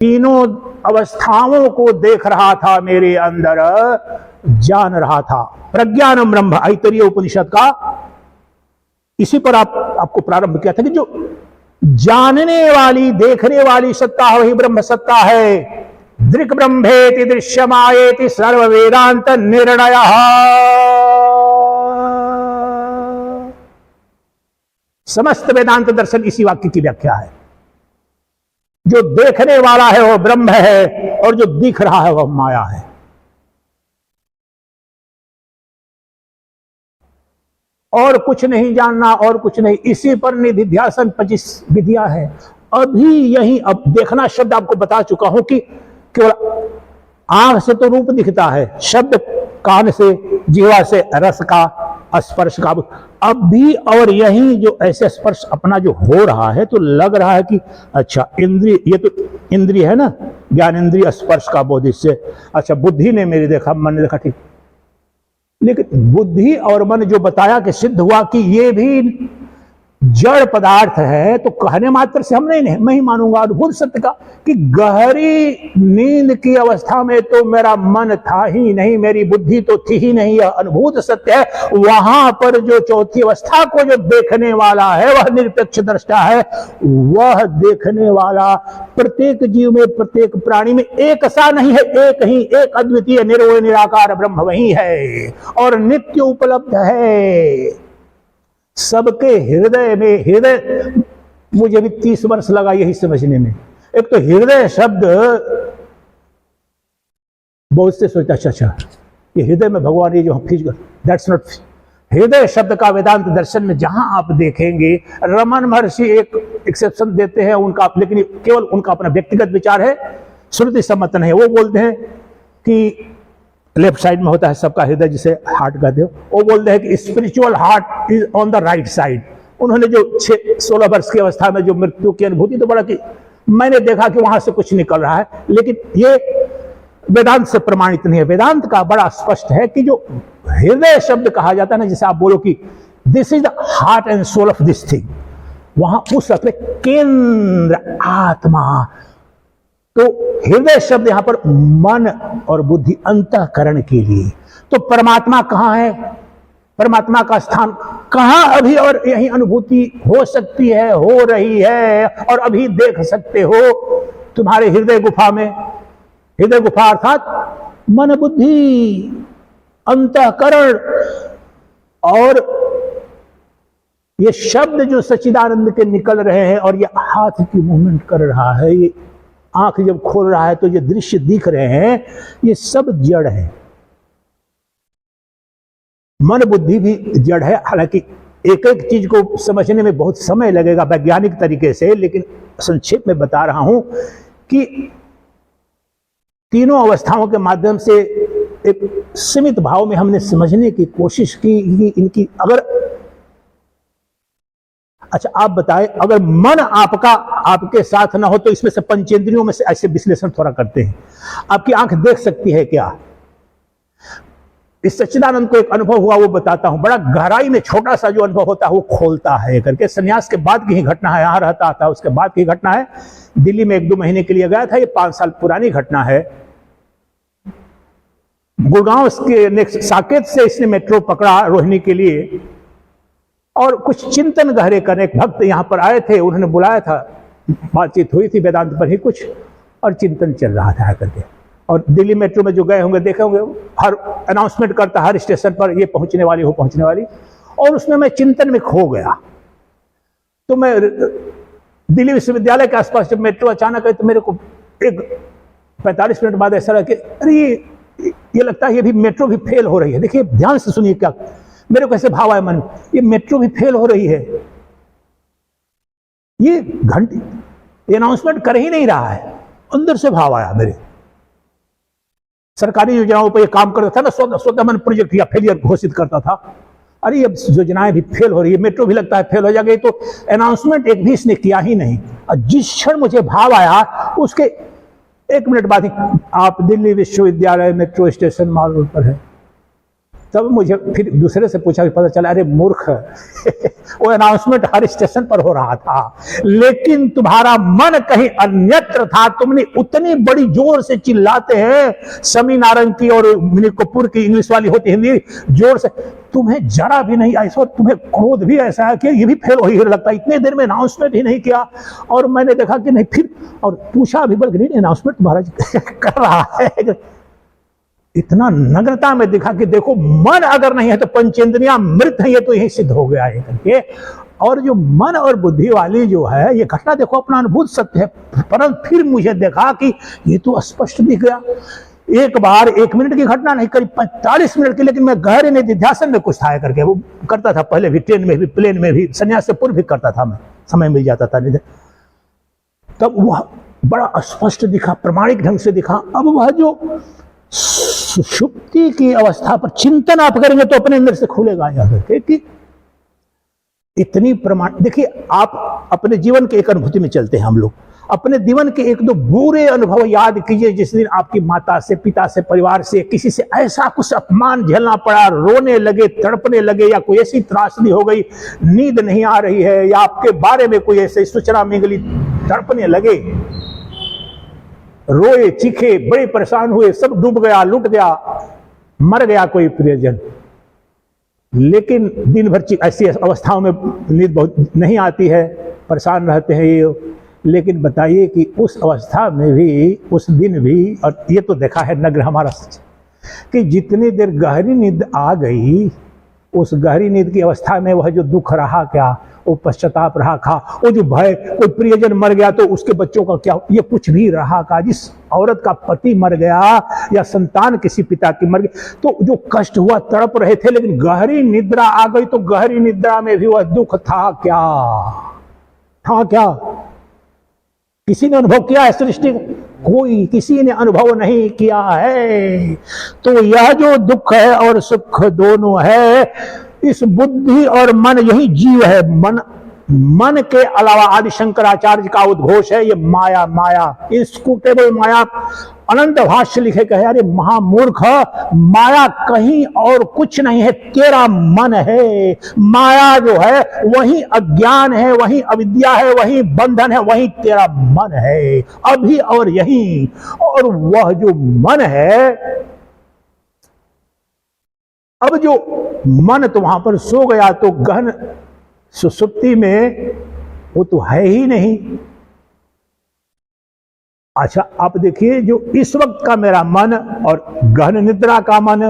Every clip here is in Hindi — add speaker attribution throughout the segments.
Speaker 1: तीनों अवस्थाओं को देख रहा था, मेरे अंदर जान रहा था। प्रज्ञानम ब्रह्म, ऐतरेय उपनिषद का इसी पर आपको प्रारंभ किया था कि जो जानने वाली, देखने वाली सत्ता वही ब्रह्म सत्ता है। दृक् ब्रह्मेति दृश्यमायेति सर्व वेदांत निर्णय। समस्त वेदांत दर्शन इसी वाक्य की व्याख्या है। जो देखने वाला है वो ब्रह्म है और जो दिख रहा है वह माया है। और कुछ नहीं जानना, और कुछ नहीं। इसी पर निधिध्यासन 25 विधियां हैं। अभी यही, अब देखना शब्द आपको बता चुका हूं कि केवल आंख से तो रूप दिखता है, शब्द कान से, जिह्वा से रस का, स्पर्श का। अब भी और यही जो ऐसे स्पर्श अपना जो हो रहा है तो लग रहा है कि अच्छा इंद्रिय, ये तो इंद्रिय है ना, ज्ञान इंद्रिय, स्पर्श का बोध इससे। अच्छा बुद्धि ने मेरी देखा, मन ने देखा, ठीक। लेकिन बुद्धि और मन जो बताया कि सिद्ध हुआ कि ये भी जड़ पदार्थ है, तो कहने मात्र से हम मैं ही मानूंगा अद्भुत सत्य का कि गहरी नींद की अवस्था में तो मेरा मन था ही नहीं, मेरी बुद्धि तो थी ही नहीं। यह अद्भुत सत्य है। वहां पर जो चौथी अवस्था को जो देखने वाला है वह निरपेक्ष दृष्टा है। वह देखने वाला प्रत्येक जीव में, प्रत्येक प्राणी में एक सा नहीं है, एक ही, एक अद्वितीय निर्वय निराकार ब्रह्म वही है और नित्य उपलब्ध है सबके हृदय में। हृदय, मुझे भी 30 वर्ष लगा यही समझने में। एक तो हृदय शब्द बहुत से सोचता, अच्छा ये हृदय में भगवान, ये जो फिजिकल, दैट्स नॉट। हृदय शब्द का वेदांत दर्शन में जहां आप देखेंगे, रमन महर्षि एक एक्सेप्शन देते हैं उनका, लेकिन केवल उनका अपना व्यक्तिगत विचार है, श्रुति सम्मत नहीं है। वो बोलते हैं कि लेफ्ट साइड में होता है सबका हृदय, जिसे हार्ट कहते हो। वो बोलते हैं कि spiritual heart is on the right side. उन्होंने जो 16 वर्ष की अवस्था में जो मृत्यु की अनुभूति, तो बड़ा कि मैंने देखा कि वहां से कुछ निकल रहा है, लेकिन ये वेदांत से प्रमाणित नहीं है। वेदांत का बड़ा स्पष्ट है कि जो हृदय शब्द कहा जाता है ना, जैसे आप बोलो कि this is the heart and soul of this thing, वहां उस अर्थ में केंद्र आत्मा। तो हृदय शब्द यहां पर मन और बुद्धि, अंतःकरण के लिए। तो परमात्मा कहां है, परमात्मा का स्थान कहां अभी, और यही अनुभूति हो सकती है, हो रही है, और अभी देख सकते हो तुम्हारे हृदय गुफा में। हृदय गुफा अर्थात मन, बुद्धि, अंतःकरण। और ये शब्द जो सच्चिदानंद के निकल रहे हैं और ये हाथ की मूवमेंट कर रहा है, ये आंख जब खोल रहा है तो ये दृश्य दिख रहे हैं, ये सब जड़ है। मन बुद्धि भी जड़ है। हालांकि एक एक चीज को समझने में बहुत समय लगेगा वैज्ञानिक तरीके से, लेकिन संक्षेप में बता रहा हूं कि तीनों अवस्थाओं के माध्यम से एक सीमित भाव में हमने समझने की कोशिश की इनकी। अगर अच्छा आप बताएं, अगर मन आपका आपके साथ ना हो तो इसमें से पंचेंद्रियों में से ऐसे विश्लेषण थोड़ा करते हैं। आपकी आंख देख सकती है क्या? इस सच्चिदानंद को एक अनुभव हुआ, वो बताता हूं। बड़ा गहराई में छोटा सा जो अनुभव होता है वो खोलता है करके। सन्यास के बाद की ही घटना है, यहां रहता था उसके बाद की घटना है। दिल्ली में 1-2 महीने के लिए गया था, ये 5 साल पुरानी घटना है। गुड़गांव के साकेत से इसने मेट्रो पकड़ा रोहिणी के लिए, और कुछ चिंतन गहरे करने। एक भक्त यहां पर आए थे, उन्होंने बुलाया था, बातचीत हुई थी वेदांत पर ही कुछ, और चिंतन चल रहा था करके। और दिल्ली मेट्रो में जो गए होंगे देखे होंगे, हर अनाउंसमेंट करता हर स्टेशन पर, ये पहुंचने वाली, वो पहुंचने वाली। और उसमें मैं चिंतन में खो गया। तो मैं दिल्ली विश्वविद्यालय के आसपास जब मेट्रो अचानक आई तो मेरे को एक 45 मिनट बाद ऐसा लगा कि अरे ये लगता है ये भी मेट्रो भी फेल हो रही है। देखिए ध्यान से सुनिए, क्या मेरे को ऐसे भाव आया मन में, ये मेट्रो भी फेल हो रही है। ये घंटे ये अनाउंसमेंट कर ही नहीं रहा है। अंदर से भाव आया मेरे। सरकारी योजनाओं पर ये काम करता था ना, स्वतः मन प्रोजेक्ट या फेलियर घोषित करता था। अरे अब योजनाएं भी फेल हो रही है, मेट्रो भी लगता है फेल हो जाएगी, तो अनाउंसमेंट एक भी इसने किया ही नहीं। और जिस क्षण मुझे भाव आया उसके 1 मिनट बाद ही, आप दिल्ली विश्वविद्यालय मेट्रो स्टेशन माल रोड पर है। तब मुझे फिर दूसरे से पूछा, पता चला अरे मूर्ख वो अनाउंसमेंट हर स्टेशन पर हो रहा था, लेकिन तुम्हारा मन कहीं अन्यत्र था। तुमने उतनी बड़ी जोर से चिल्लाते हैं, समी नारंग की और मिनी कपूर की इंग्लिश वाली होती हिंदी, जोर से, तुम्हें जरा भी नहीं ऐसा, तुम्हें क्रोध भी ऐसा है कि ये भी फेल हो ही लगता है, इतने देर में अनाउंसमेंट ही नहीं किया। और मैंने देखा कि नहीं, फिर और पूछा भी, बल्कि नहीं अनाउंसमेंट महाराज कर रहा है। इतना नग्नता में दिखा कि देखो मन अगर नहीं है तो पंचेंद्रियां मृत है, ये तो यही सिद्ध हो गया है करके। और जो मन और बुद्धि वाली जो है, ये घटना देखो अपना अनुभूत सत्य है, परंतु फिर मुझे देखा कि ये तो स्पष्ट दिख गया। एक बार 1 मिनट की घटना नहीं, करीब 45 मिनट की, लेकिन मैं गहरे निधिध्यासन में कुछ था करके वो करता था, पहले भी ट्रेन में भी, प्लेन में भी, संन्यास से पूर्व भी करता था मैं, समय मिल जाता था निधि, तब वह बड़ा स्पष्ट दिखा, प्रमाणिक ढंग से दिखा। अब वह जो सुषुप्ति की अवस्था पर चिंतन आप करेंगे तो अपने अंदर से खुलेगा जाकर कि इतनी प्रमाण। देखिए, आप अपने जीवन के एक अनुभूति में चलते हैं हम लोग, अपने जीवन के 1-2 बुरे अनुभव याद कीजिए, जिस दिन आपकी माता से, पिता से, परिवार से, किसी से ऐसा कुछ अपमान झेलना पड़ा, रोने लगे, तड़पने लगे, या कोई ऐसी त्रासदी हो गई, नींद नहीं आ रही है, या आपके बारे में कोई ऐसी सूचना मिली, तड़पने लगे, रोए, चीखे, बड़े परेशान हुए, सब डूब गया, लुट गया, मर गया कोई प्रियजन। लेकिन दिन भर ऐसी अवस्थाओं में नींद बहुत नहीं आती है, परेशान रहते हैं ये। लेकिन बताइए कि उस अवस्था में भी, उस दिन भी, और ये तो देखा है नग्न हमारा सच, कि जितनी देर गहरी नींद आ गई, उस गहरी नींद की अवस्था में वह जो दुख रहा क्या, वो पश्चाताप रहा था, वो जो भय, कोई प्रियजन मर गया तो उसके बच्चों का क्या, ये कुछ भी रहा का, जिस औरत का पति मर गया या संतान किसी पिता की मर गई, तो जो कष्ट हुआ, तड़प रहे थे, लेकिन गहरी निद्रा आ गई तो गहरी निद्रा में भी वह दुख था क्या, था क्या? किसी ने अनुभव किया है सृष्टि? कोई, किसी ने अनुभव नहीं किया है। तो यह जो दुख है और सुख दोनों है, इस बुद्धि और मन, यही जीव है। मन के अलावा आदि शंकराचार्य का उद्घोष है, ये माया, माया, इंस्क्रूटेबल माया। अनंत भाष्य लिखे कहे, अरे महामूर्ख, माया कहीं और कुछ नहीं है, तेरा मन है। माया जो है वही अज्ञान है, वही अविद्या है, वही बंधन है, वही तेरा मन है, अभी और यही। और वह जो मन है, अब जो मन तो वहां पर सो गया, तो गहन सुसुप्ति में वो तो है ही नहीं। अच्छा, आप देखिए, जो इस वक्त का मेरा मन और गहन निद्रा का मन,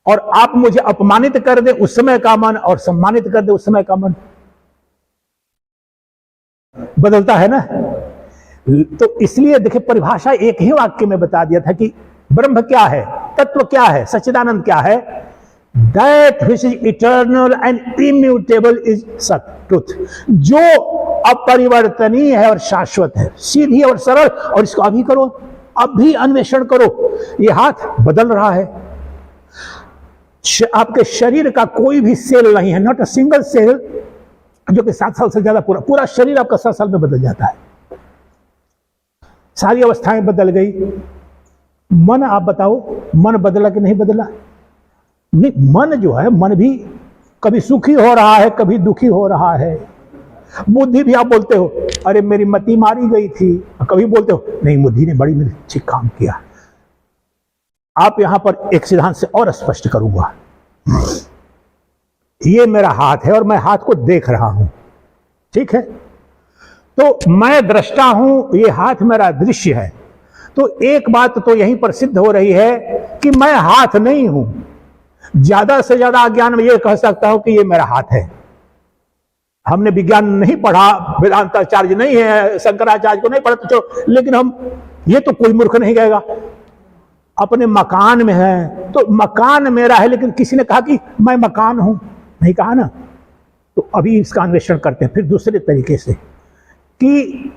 Speaker 1: और आप मुझे अपमानित कर दे उस समय का मन, और सम्मानित कर दे उस समय का मन, बदलता है ना। तो इसलिए देखिए, परिभाषा एक ही वाक्य में बता दिया था कि ब्रह्म क्या है, तत्व क्या है, सच्चिदानंद क्या है। That which is eternal and immutable is सत, ट्रुथ, जो अपरिवर्तनीय है और शाश्वत है, सीधी और सरल। और इसको अभी करो, अभी अन्वेषण करो। ये हाथ बदल रहा है, आपके शरीर का कोई भी सेल नहीं है, नॉट अ सिंगल सेल, जो कि 7 साल से ज्यादा, पूरा शरीर आपका 7 साल में बदल जाता है। सारी अवस्थाएं बदल गई। मन, आप बताओ, मन बदला कि नहीं बदला? नहीं, मन जो है, मन भी कभी सुखी हो रहा है, कभी दुखी हो रहा है। बुद्धि भी, आप बोलते हो अरे मेरी मति मारी गई थी, कभी बोलते हो नहीं, बुद्धि ने बड़ी मेरे ठीक काम किया। आप यहां पर एक सिद्धांत से और स्पष्ट करूंगा, ये मेरा हाथ है और मैं हाथ को देख रहा हूं, ठीक है? तो मैं दृष्टा हूं, ये हाथ मेरा दृश्य है। तो एक बात तो यहीं पर सिद्ध हो रही है कि मैं हाथ नहीं हूं। ज्यादा से ज्यादा अज्ञान में यह कह सकता हूं कि ये मेरा हाथ है। हमने विज्ञान नहीं पढ़ा, वेदांताचार्य नहीं है, शंकराचार्य को नहीं पढ़ा, तो चलो, लेकिन हम, ये तो कोई मूर्ख नहीं कहेगा, अपने मकान में है तो मकान मेरा है, लेकिन किसी ने कहा कि मैं मकान हूं, नहीं कहा ना। तो अभी इसका अन्वेषण करते हैं फिर दूसरे तरीके से, कि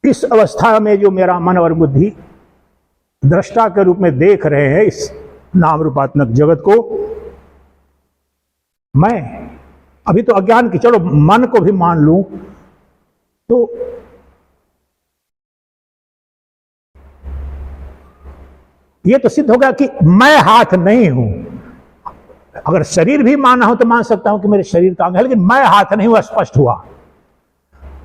Speaker 1: इस अवस्था में जो मेरा मन और बुद्धि दृष्टा के रूप में देख रहे हैं इस नाम रूपात्मक जगत को, मैं अभी तो अज्ञान की, चलो मन को भी मान लूं, तो ये तो सिद्ध होगा कि मैं हाथ नहीं हूं। अगर शरीर भी माना हो तो मान सकता हूं कि मेरे शरीर का अंग है, लेकिन मैं हाथ नहीं हुआ, स्पष्ट हुआ।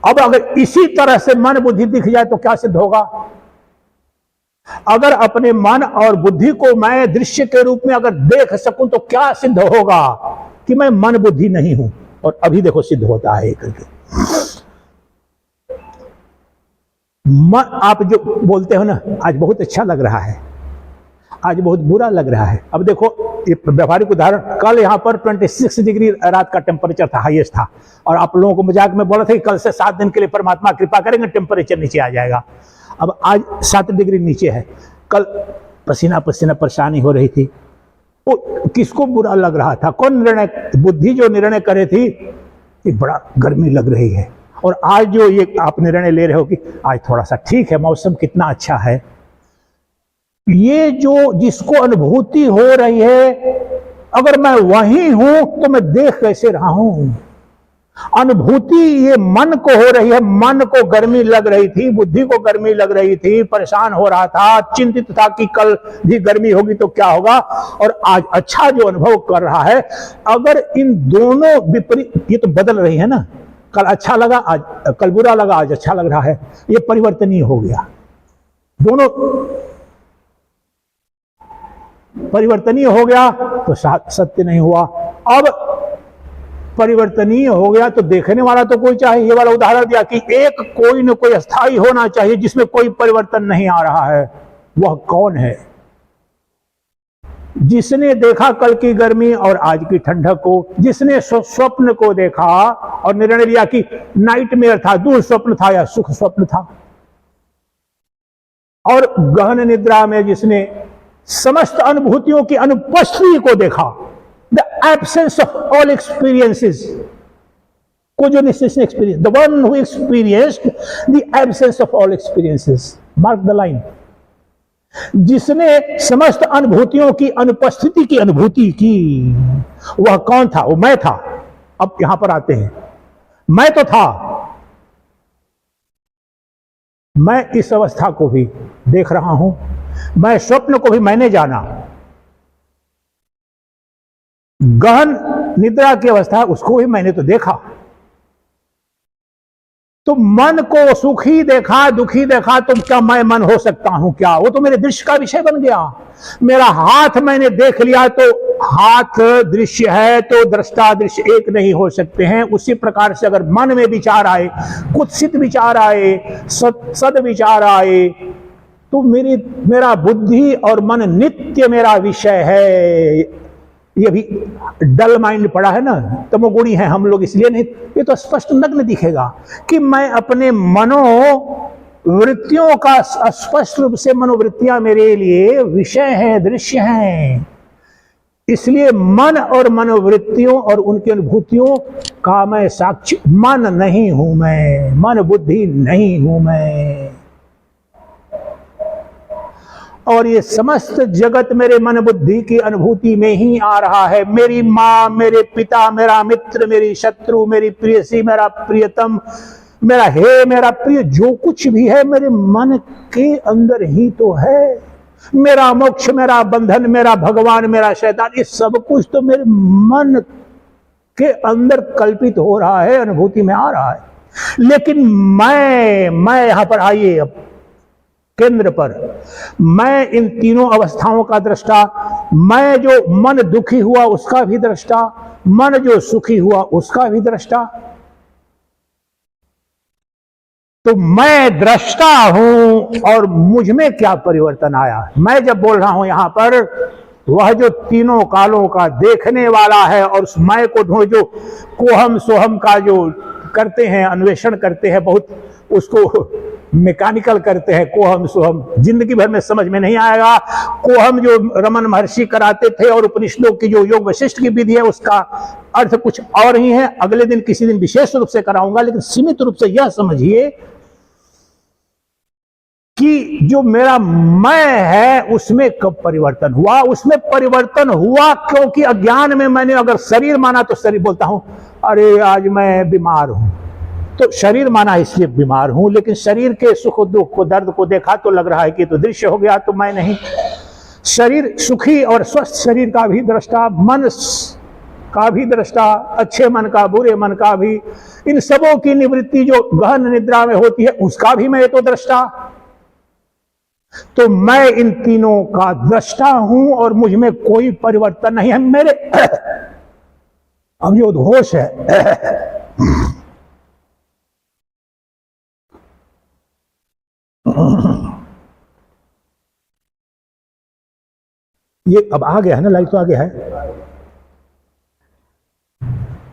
Speaker 1: अब अगर इसी तरह से मन बुद्धि दिख जाए तो क्या सिद्ध होगा? अगर अपने मन और बुद्धि को मैं दृश्य के रूप में अगर देख सकूं तो क्या सिद्ध होगा? कि मैं मन बुद्धि नहीं हूं। और अभी देखो सिद्ध होता है करके। आप जो बोलते हो ना, आज बहुत अच्छा लग रहा है, आज बहुत बुरा लग रहा है। अब देखो ये व्यवहारिक उदाहरण, कल यहाँ पर 26 डिग्री रात का टेम्परेचर था, हाईएस्ट था, और आप लोगों को मजाक में बोला था कि कल से 7 दिन के लिए परमात्मा कृपा करेंगे, टेम्परेचर नीचे आ जाएगा। अब आज 7 डिग्री नीचे है, कल पसीना पसीना परेशानी हो रही थी। वो किसको बुरा लग रहा था? कौन निर्णय? बुद्धि जो निर्णय करे थी कि बड़ा गर्मी लग रही है, और आज जो ये आप निर्णय ले रहे हो कि आज थोड़ा सा ठीक है, मौसम कितना अच्छा है। ये जो जिसको अनुभूति हो रही है, अगर मैं वही हूं तो मैं देख कैसे रहा हूं? अनुभूति ये मन को हो रही है। मन को गर्मी लग रही थी, बुद्धि को गर्मी लग रही थी, परेशान हो रहा था, चिंतित था कि कल भी गर्मी होगी तो क्या होगा, और आज अच्छा जो अनुभव कर रहा है। अगर इन दोनों विपरीत, ये तो बदल रही है ना, कल अच्छा लगा, आज कल बुरा लगा, आज अच्छा लग रहा है, ये परिवर्तनीय हो गया। दोनों परिवर्तनीय हो गया तो सत्य नहीं हुआ। अब परिवर्तनीय हो गया तो देखने वाला तो कोई चाहिए। ये वाला उदाहरण दिया कि एक कोई न कोई अस्थाई होना चाहिए जिसमें कोई परिवर्तन नहीं आ रहा है। वह कौन है? जिसने देखा कल की गर्मी और आज की ठंडक को, जिसने स्वप्न को देखा और निर्णय लिया कि नाइटमेयर था, दुःस्वप्न था या सुख स्वप्न था, और गहन निद्रा में जिसने समस्त अनुभूतियों की अनुपस्थिति को देखा, the absence of all experiences को जो जिसने experience, the one who experienced the absence of all experiences, mark the line. जिसने समस्त अनुभूतियों की अनुपस्थिति की अनुभूति की, वह कौन था? वो मैं था। अब यहां पर आते हैं, मैं तो था, मैं इस अवस्था को भी देख रहा हूं, मैं स्वप्न को भी मैंने जाना, गहन निद्रा की अवस्था उसको भी मैंने तो देखा। तो मन को सुखी देखा, दुखी देखा, तो क्या मैं मन हो सकता हूं क्या? वो तो मेरे दृश्य का विषय बन गया। मेरा हाथ मैंने देख लिया तो हाथ दृश्य है, तो दृष्टा दृश्य एक नहीं हो सकते हैं। उसी प्रकार से अगर मन में विचार आए, कुत्सित विचार आए, सद विचार आए, तो मेरा बुद्धि और मन नित्य मेरा विषय है। ये भी डल माइंड पड़ा है ना, तमोगुणी है हम लोग, इसलिए नहीं। ये तो स्पष्ट नग्न दिखेगा कि मैं अपने मनोवृत्तियों का, स्पष्ट रूप से मनोवृत्तियां मेरे लिए विषय हैं, दृश्य हैं। इसलिए मन और मनोवृत्तियों और उनकी अनुभूतियों का मैं साक्षी, मन नहीं हूं मैं, मन बुद्धि नहीं हूं मैं। और ये समस्त जगत मेरे मन बुद्धि की अनुभूति में ही आ रहा है। मेरी माँ, मेरे पिता, मेरा मित्र, मेरी शत्रु, मेरी प्रियसी, मेरा प्रियतम, मेरा हे, मेरा प्रिय, जो कुछ भी है मेरे मन के अंदर ही तो है। मेरा मोक्ष, मेरा बंधन, मेरा भगवान, मेरा शैतान, ये सब कुछ तो मेरे मन के अंदर कल्पित हो रहा है, अनुभूति में आ रहा है। लेकिन मैं यहां पर आइए अब केंद्र पर, मैं इन तीनों अवस्थाओं का दृष्टा, मैं जो मन दुखी हुआ उसका भी दृष्टा, मन जो सुखी हुआ उसका भी दृष्टा। तो मैं दृष्टा हूं और मुझ में क्या परिवर्तन आया? मैं जब बोल रहा हूं यहां पर, वह जो तीनों कालों का देखने वाला है और उस मैं को ढूंढ, जो कोहम सोहम का जो करते हैं, अन्वेषण करते हैं, बहुत उसको मैकेनिकल करते हैं, कोहम सोहम, जिंदगी भर में समझ में नहीं आएगा। कोहम जो रमन महर्षि कराते थे और उपनिषदों की जो योग वशिष्ठ की विधि है उसका अर्थ कुछ और ही है। अगले दिन किसी दिन विशेष रूप से कराऊंगा, लेकिन सीमित रूप से यह समझिए कि जो मेरा मैं है उसमें कब परिवर्तन हुआ? उसमें परिवर्तन हुआ क्योंकि अज्ञान में मैंने अगर शरीर माना तो शरीर, बोलता हूं अरे आज मैं बीमार हूं, तो शरीर माना इसलिए बीमार हूं, लेकिन शरीर के सुख दुख को, दर्द को देखा तो लग रहा है कि तो दृश्य हो गया, तो मैं नहीं। शरीर सुखी और स्वस्थ शरीर का भी दृष्टा, मन का भी दृष्टा, अच्छे मन का, बुरे मन का भी, इन सबों की निवृत्ति जो गहन निद्रा में होती है उसका भी मैं तो दृष्टा। तो मैं इन तीनों का दृष्टा हूं और मुझ में कोई परिवर्तन नहीं है। मेरे अब जो उद्घोष है ये अब आ गया है ना, लाइट तो आ गया है।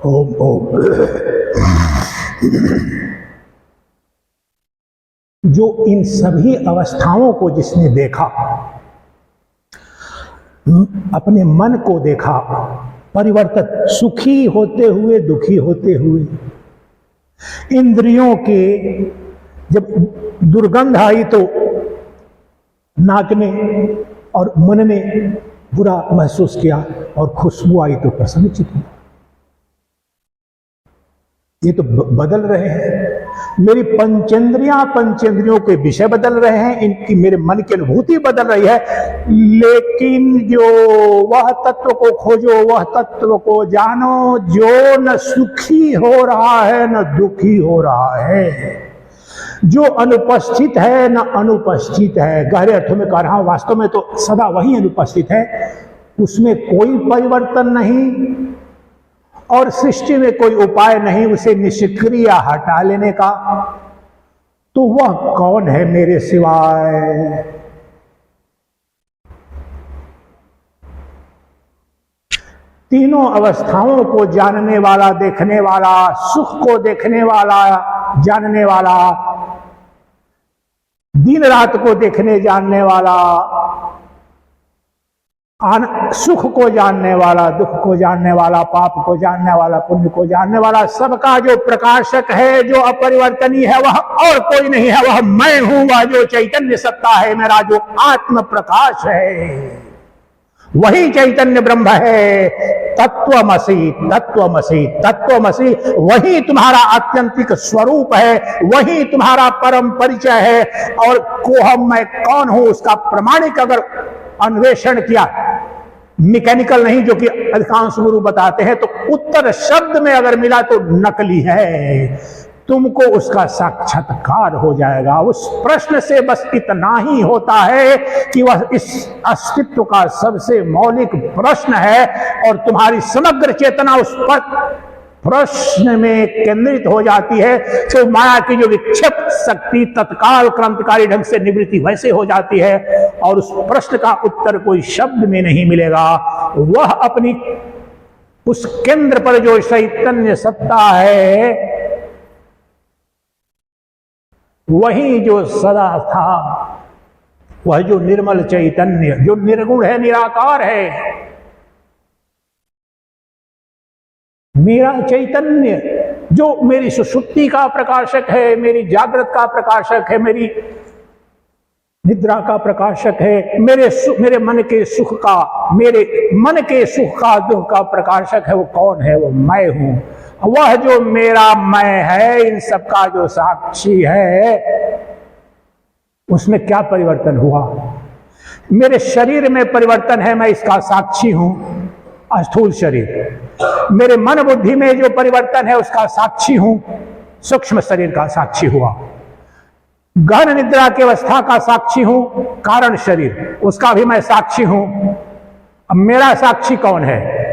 Speaker 1: ओम ओम। जो इन सभी अवस्थाओं को जिसने देखा, अपने मन को देखा परिवर्तन, सुखी होते हुए, दुखी होते हुए, इंद्रियों के जब दुर्गंध आई तो नाक में और मन में बुरा महसूस किया, और खुशबू आई तो प्रसन्नचित्त हुआ। ये तो बदल रहे हैं। मेरी पंचेंद्रियों के विषय बदल रहे हैं, इनकी मेरे मन की अनुभूति बदल रही है, लेकिन जो वह तत्व को खोजो, वह तत्व को जानो जो न सुखी हो रहा है न दुखी हो रहा है, जो अनुपस्थित है न अनुपस्थित है। गहरे अर्थों में कह रहा हूं, वास्तव में तो सदा वही अनुपस्थित है, उसमें कोई परिवर्तन नहीं और सृष्टि में कोई उपाय नहीं उसे निष्क्रिय हटा लेने का। तो वह कौन है मेरे सिवाय? तीनों अवस्थाओं को जानने वाला, देखने वाला, सुख को देखने वाला, जानने वाला, दिन रात को देखने जानने वाला, सुख को जानने वाला, दुख को जानने वाला, पाप को जानने वाला, पुण्य को जानने वाला, सबका जो प्रकाशक है, जो अपरिवर्तनीय है, वह और कोई नहीं है, वह मैं हूं। वह जो चैतन्य सत्ता है, मेरा जो आत्म प्रकाश है, वही चैतन्य ब्रह्म है। तत्वमसि, तत्वमसि, तत्वमसि, वही तुम्हारा आत्यंतिक स्वरूप है, वही तुम्हारा परम परिचय है। और कोहम मैं कौन हूं उसका प्रमाणिक अगर अन्वेषण किया, मैकेनिकल नहीं जो कि अधिकांश गुरु बताते हैं, तो उत्तर शब्द में अगर मिला तो नकली है, तुमको उसका साक्षात्कार हो जाएगा। उस प्रश्न से बस इतना ही होता है कि वह इस अस्तित्व का सबसे मौलिक प्रश्न है और तुम्हारी समग्र चेतना उस पर प्रश्न में केंद्रित हो जाती है, तो माया की जो विक्षिप्त शक्ति तत्काल क्रांतिकारी ढंग से निवृत्ति वैसे हो जाती है और उस प्रश्न का उत्तर कोई शब्द में नहीं मिलेगा। वह अपनी उस केंद्र पर जो चैतन्य सत्ता है, वही जो सदा था, वह जो निर्मल चैतन्य, जो निर्गुण है, निराकार है, मेरा चैतन्य जो मेरी सुषुप्ति का प्रकाशक है, मेरी जागृत का प्रकाशक है, मेरी निद्रा का प्रकाशक है, मेरे मन के सुख का, मेरे मन के सुख का, दुख का प्रकाशक है, वो कौन है? वो मैं हूं। वह जो मेरा मैं है, इन सबका जो साक्षी है, उसमें क्या परिवर्तन हुआ? मेरे शरीर में परिवर्तन है, मैं इसका साक्षी हूं, स्थूल शरीर। मेरे मन बुद्धि में जो परिवर्तन है उसका साक्षी हूं, सूक्ष्म शरीर का साक्षी हुआ। गहन निद्रा की अवस्था का साक्षी हूं, कारण शरीर, उसका भी मैं साक्षी हूं। अब मेरा साक्षी कौन है?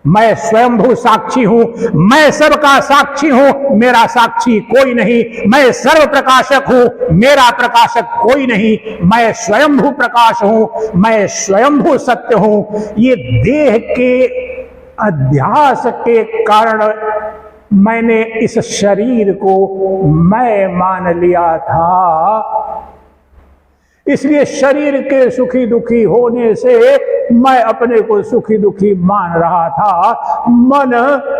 Speaker 1: मैं स्वयंभू साक्षी हूं, मैं सबका साक्षी हूं, मेरा साक्षी कोई नहीं। मैं सर्व प्रकाशक हूं, मेरा प्रकाशक कोई नहीं। मैं स्वयंभू प्रकाश हूं, मैं स्वयंभू सत्य हूं। ये देह के अध्यास के कारण मैंने इस शरीर को मैं मान लिया था, इसलिए शरीर के सुखी दुखी होने से मैं अपने को सुखी दुखी मान रहा था। मन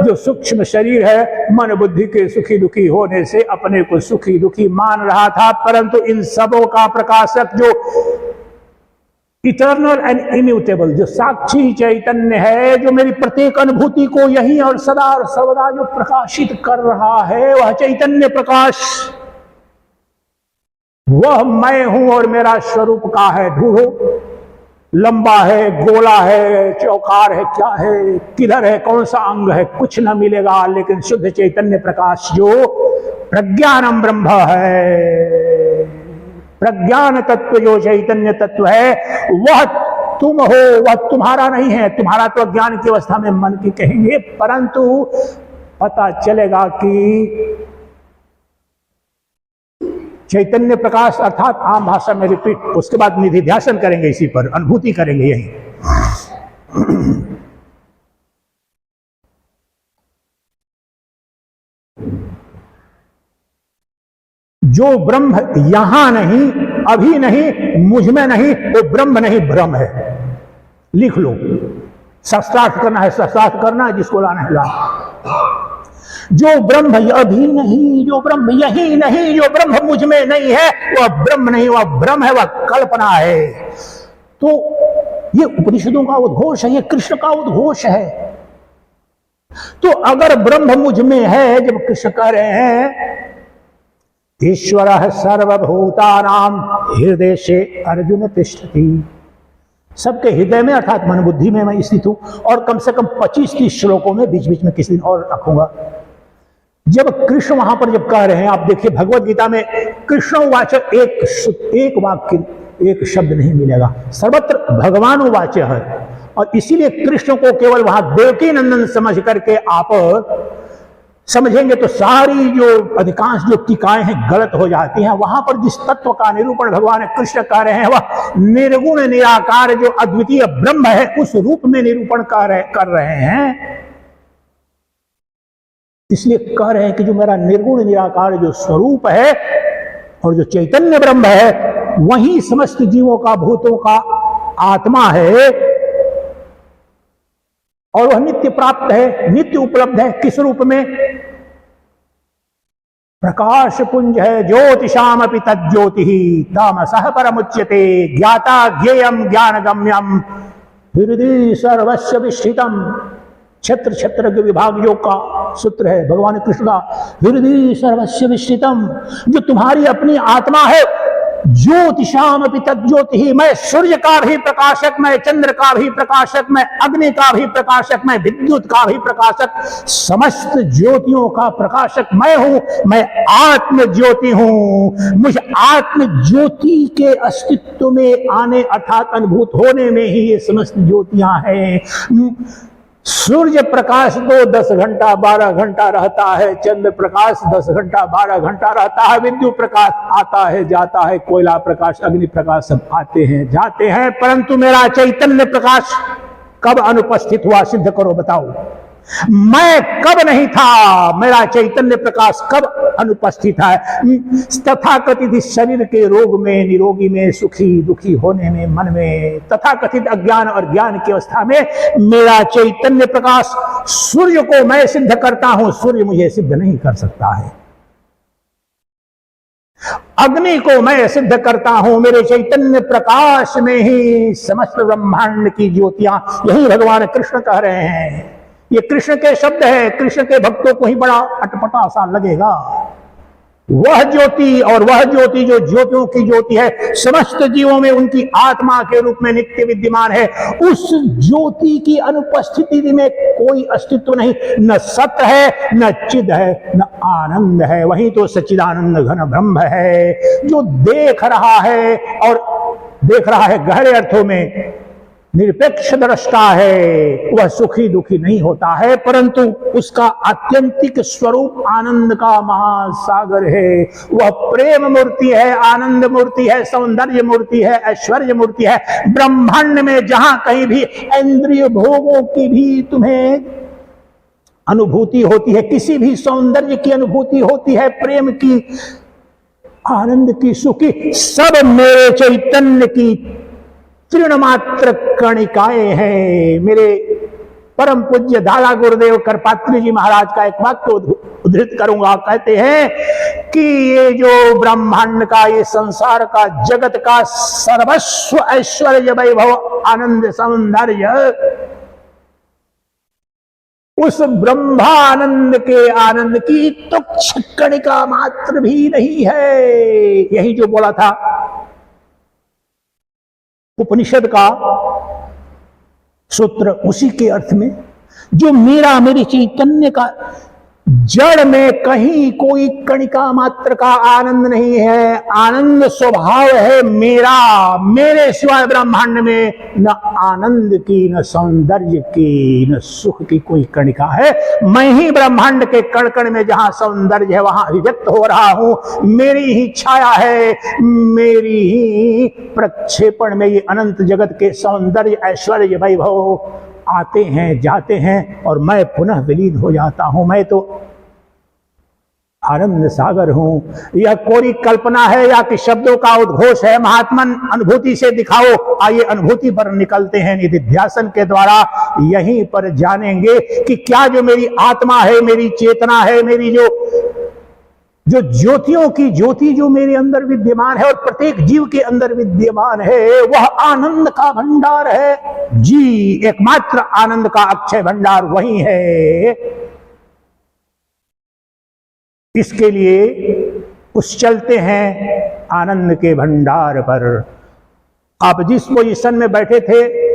Speaker 1: जो सूक्ष्म शरीर है, मन बुद्धि के सुखी दुखी होने से अपने को सुखी दुखी मान रहा था, परंतु इन सबों का प्रकाशक जो इटर्नल एंड इम्यूटेबल, जो साक्षी चैतन्य है, जो मेरी प्रत्येक अनुभूति को यही और सदा और सर्वदा जो प्रकाशित कर रहा है, वह चैतन्य प्रकाश, वह मैं हूं और मेरा स्वरूप का है। ढूंढो लंबा है, गोला है, चौकार है, क्या है, किधर है, कौन सा अंग है, कुछ न मिलेगा। लेकिन शुद्ध चैतन्य प्रकाश जो प्रज्ञानम ब्रह्म है, प्रज्ञान तत्व जो चैतन्य तत्व है, वह तुम हो, वह तुम्हारा नहीं है। तुम्हारा तो अज्ञान की अवस्था में मन की कहेंगे, परंतु पता चलेगा कि चैतन्य प्रकाश अर्थात आम भाषा में रिपीट, उसके बाद निधिध्यासन करेंगे, इसी पर अनुभूति करेंगे। यही जो ब्रह्म यहां नहीं, अभी नहीं, मुझ में नहीं, वो ब्रह्म नहीं, भ्रम है। लिख लो, शास्त्रार्थ करना है, शास्त्रार्थ करना है, जिसको लाना है ला। जो ब्रह्म अभी नहीं, जो ब्रह्म यही नहीं, जो ब्रह्म मुझ में नहीं है, वह ब्रह्म नहीं, वह भ्रम है, वह कल्पना है। तो ये उपनिषदों का उद्घोष है, ये कृष्ण का उद्घोष है। तो अगर ब्रह्म मुझ में है, जब कृष्ण कह रहे हैं ईश्वर सर्वभूतानां हृदय से अर्जुन तिष्ठति, सबके हृदय में अर्थात मन बुद्धि में मैं स्थित हूं। और कम से कम 25-30 श्लोकों में बीच बीच में किसी दिन और रखूंगा। जब कृष्ण वहां पर जब कह रहे हैं, आप देखिए भगवत गीता में कृष्ण उवाच, एक वाक्य, एक शब्द नहीं मिलेगा, सर्वत्र भगवान उवाच है। और इसीलिए कृष्ण को केवल वहां देवकी नंदन समझ करके आप समझेंगे तो सारी जो अधिकांश जो टीकाएं हैं गलत हो जाती हैं। वहां पर जिस तत्व का निरूपण भगवान कृष्ण कर रहे हैं, वह निर्गुण निराकार जो अद्वितीय ब्रह्म है, उस रूप में निरूपण कर रहे हैं। इसलिए कह रहे हैं कि जो मेरा निर्गुण निराकार जो स्वरूप है और जो चैतन्य ब्रह्म है, वही समस्त जीवों का, भूतों का आत्मा है। और वह नित्य प्राप्त है, नित्य उपलब्ध है। किस रूप में? प्रकाश पुंज है, ज्योतिषाम अपि तज्ज्योति तामसः परमुच्यते, ज्ञाता ज्ञेयम ज्ञान गम्यम हृदि सर्वस्व विष्ठितम। क्षेत्र क्षेत्र विभाग योग का सूत्र है भगवान कृष्ण का, हृदि सर्वस्व विष्ठितम। जो तुम्हारी अपनी आत्मा है, ज्योतिषाम अपि तज्ज्योति, मैं सूर्य का भी प्रकाशक, मैं चंद्र का भी प्रकाशक, मैं अग्नि का भी प्रकाशक, मैं विद्युत का भी प्रकाशक, समस्त ज्योतियों का प्रकाशक मैं हूं। मैं आत्म ज्योति हूं। मुझ आत्म ज्योति के अस्तित्व में आने अर्थात अनुभूत होने में ही ये समस्त ज्योतियां हैं। सूर्य प्रकाश तो 10 घंटा 12 घंटा रहता है, चंद्र प्रकाश 10 घंटा 12 घंटा रहता है, विद्युत प्रकाश आता है जाता है, कोयला प्रकाश, अग्नि प्रकाश सब आते हैं जाते हैं, परंतु मेरा चैतन्य प्रकाश कब अनुपस्थित हुआ? सिद्ध करो, बताओ। मैं कब नहीं था? मेरा चैतन्य प्रकाश कब अनुपस्थित है? तथाकथित शरीर के रोग में, निरोगी में, सुखी दुखी होने में, मन में, तथाकथित अज्ञान और ज्ञान की अवस्था में मेरा चैतन्य प्रकाश, सूर्य को मैं सिद्ध करता हूं, सूर्य मुझे सिद्ध नहीं कर सकता है। अग्नि को मैं सिद्ध करता हूं, मेरे चैतन्य प्रकाश में ही समस्त ब्रह्मांड की ज्योतियां, यही भगवान कृष्ण कह रहे हैं। ये कृष्ण के शब्द है। कृष्ण के भक्तों को ही बड़ा अटपटा सा लगेगा। वह ज्योति और वह ज्योति जो ज्योतियों की ज्योति है, समस्त जीवों में उनकी आत्मा के रूप में नित्य विद्यमान है। उस ज्योति की अनुपस्थिति में कोई अस्तित्व नहीं, न सत्य है, न चिद है, न आनंद है। वही तो सच्चिदानंद घन ब्रह्म है जो देख रहा है, और देख रहा है गहरे अर्थों में निरपेक्ष दृष्टा है। वह सुखी दुखी नहीं होता है, परंतु उसका आत्यंतिक स्वरूप आनंद का महासागर है। वह प्रेम मूर्ति है, आनंद मूर्ति है, सौंदर्य मूर्ति है, ऐश्वर्य मूर्ति है। ब्रह्मांड में जहां कहीं भी इंद्रिय भोगों की भी तुम्हें अनुभूति होती है, किसी भी सौंदर्य की अनुभूति होती है, प्रेम की, आनंद की, सुख की, सब मेरे चैतन्य की तृण मात्र कणिकाएं हैं। मेरे परम पूज्य दादा गुरुदेव करपात्री जी महाराज का एक वाक्य उद्धृत करूंगा। कहते हैं कि ये जो ब्रह्मांड का, ये संसार का, जगत का सर्वस्व ऐश्वर्य वैभव आनंद सौंदर्य उस ब्रह्मानंद के आनंद की तुच्छ कणिका मात्र भी नहीं है। यही जो बोला था उपनिषद का सूत्र उसी के अर्थ में, जो मेरा, मेरी चैतन्य का जड़ में कहीं कोई कणिका मात्र का आनंद नहीं है। आनंद स्वभाव है मेरा, मेरे सिवाय ब्रह्मांड में न आनंद की, न सौंदर्य की, न सुख की कोई कणिका है। मैं ही ब्रह्मांड के कण कण में जहां सौंदर्य है वहां अभिव्यक्त हो रहा हूं। मेरी ही छाया है, मेरी ही प्रक्षेपण में ये अनंत जगत के सौंदर्य, ऐश्वर्य, वैभव आते हैं, जाते हैं और मैं पुनः विलीन हो जाता हूं। मैं तो आनंद सागर हूं। यह कोरी कल्पना है या कि शब्दों का उद्घोष है? महात्मन अनुभूति से दिखाओ। आइए अनुभूति पर निकलते हैं। निधिध्यासन के द्वारा यहीं पर जानेंगे कि क्या जो मेरी आत्मा है, मेरी चेतना है, मेरी जो ज्योतियों की ज्योति जो मेरे अंदर विद्यमान है और प्रत्येक जीव के अंदर विद्यमान है, वह आनंद का भंडार है। जी, एकमात्र आनंद का अक्षय भंडार वही है। इसके लिए उस चलते हैं आनंद के भंडार पर। आप जिस पोजीशन में बैठे थे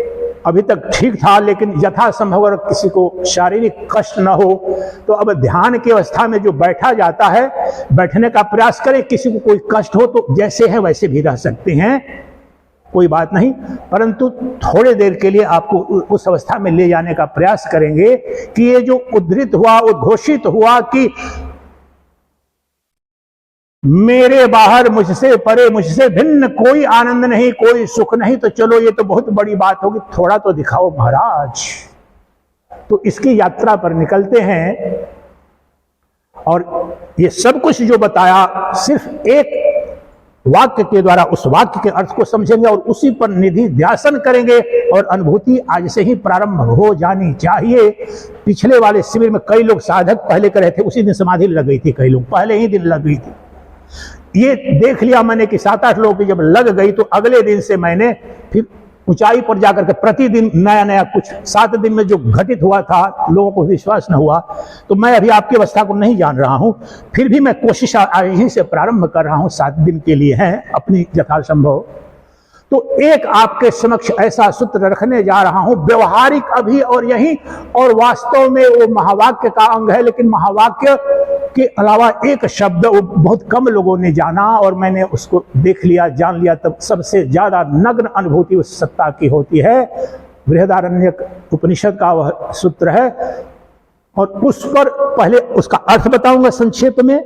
Speaker 1: अभी तक ठीक था, लेकिन यथासंभव अगर किसी को शारीरिक कष्ट न हो तो अब ध्यान की अवस्था में जो बैठा जाता है, बैठने का प्रयास करें। किसी को कोई कष्ट हो तो जैसे है वैसे भी रह सकते हैं, कोई बात नहीं, परंतु थोड़े देर के लिए आपको उस अवस्था में ले जाने का प्रयास करेंगे कि ये जो उद्धृत हुआ, उद्घोषित हुआ कि मेरे बाहर, मुझसे परे, मुझसे भिन्न कोई आनंद नहीं, कोई सुख नहीं, तो चलो ये तो बहुत बड़ी बात होगी, थोड़ा तो दिखाओ महाराज। तो इसकी यात्रा पर निकलते हैं और ये सब कुछ जो बताया सिर्फ एक वाक्य के द्वारा उस वाक्य के अर्थ को समझेंगे और उसी पर निधि ध्यासन करेंगे और अनुभूति आज से ही प्रारंभ हो जानी चाहिए। पिछले वाले शिविर में कई लोग साधक पहले कर रहे थे, उसी दिन समाधि लग गई थी, कई लोग पहले ही दिन लग गई थी। ये देख लिया मैंने कि 7-8 लोगों की जब लग गई तो अगले दिन से मैंने फिर ऊंचाई पर जाकर के प्रतिदिन नया नया कुछ 7 दिन में जो घटित हुआ था, लोगों को विश्वास न हुआ, तो मैं अभी आपकी अवस्था को नहीं जान रहा हूं, फिर भी मैं कोशिश यहीं से प्रारंभ कर रहा हूं। 7 दिन के लिए है अपनी यथासंभव। तो एक आपके समक्ष ऐसा सूत्र रखने जा रहा हूं, व्यवहारिक अभी और यही, और वास्तव में वो महावाक्य का अंग है, लेकिन महावाक्य के अलावा एक शब्द वो बहुत कम लोगों ने जाना और मैंने उसको देख लिया, जान लिया, तब सबसे ज्यादा नग्न अनुभूति उस सत्ता की होती है। बृहदारण्यक उपनिषद का वह सूत्र है और उस पर पहले उसका अर्थ बताऊंगा संक्षेप में।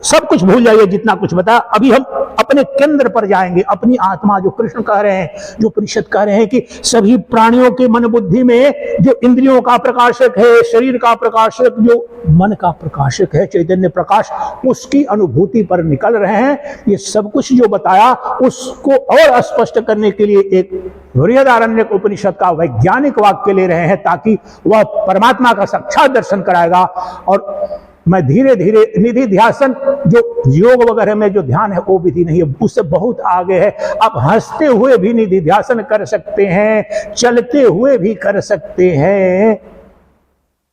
Speaker 1: सब कुछ भूल जाइए जितना कुछ बताया। अभी हम अपने केंद्र पर जाएंगे, अपनी आत्मा, जो कृष्ण कह रहे हैं, जो उपनिषद कह रहे हैं कि सभी प्राणियों के मन बुद्धि में जो इंद्रियों का प्रकाशक है, शरीर का प्रकाशक, जो मन का प्रकाशक है, चैतन्य प्रकाश, उसकी अनुभूति पर निकल रहे हैं। ये सब कुछ जो बताया उसको और स्पष्ट करने के लिए एक बृहदारण्यक उपनिषद का वैज्ञानिक वाक्य ले रहे हैं, ताकि वह परमात्मा का साक्षात दर्शन कराएगा। और मैं धीरे धीरे निधि ध्यासन, जो योग वगैरह में जो ध्यान है वो विधि नहीं है, उससे बहुत आगे है। आप हंसते हुए भी निधि ध्यासन कर सकते हैं, चलते हुए भी कर सकते हैं।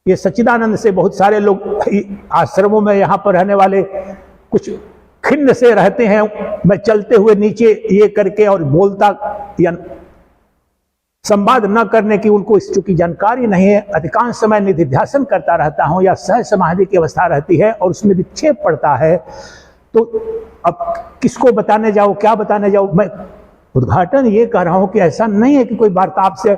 Speaker 1: ये सच्चिदानंद से बहुत सारे लोग आश्रमों में यहाँ पर रहने वाले कुछ खिन्न से रहते हैं। मैं चलते हुए नीचे ये करके और बोलता या संवाद न करने की उनको इस चूंकि जानकारी नहीं है, अधिकांश समय निधिध्यासन करता रहता हूं या सह समाधि की अवस्था रहती है और उसमें विक्षेप पड़ता है। तो अब किसको बताने जाओ, क्या बताने जाओ। मैं उद्घाटन ये कह रहा हूं कि ऐसा नहीं है कि कोई वार्तालाप से,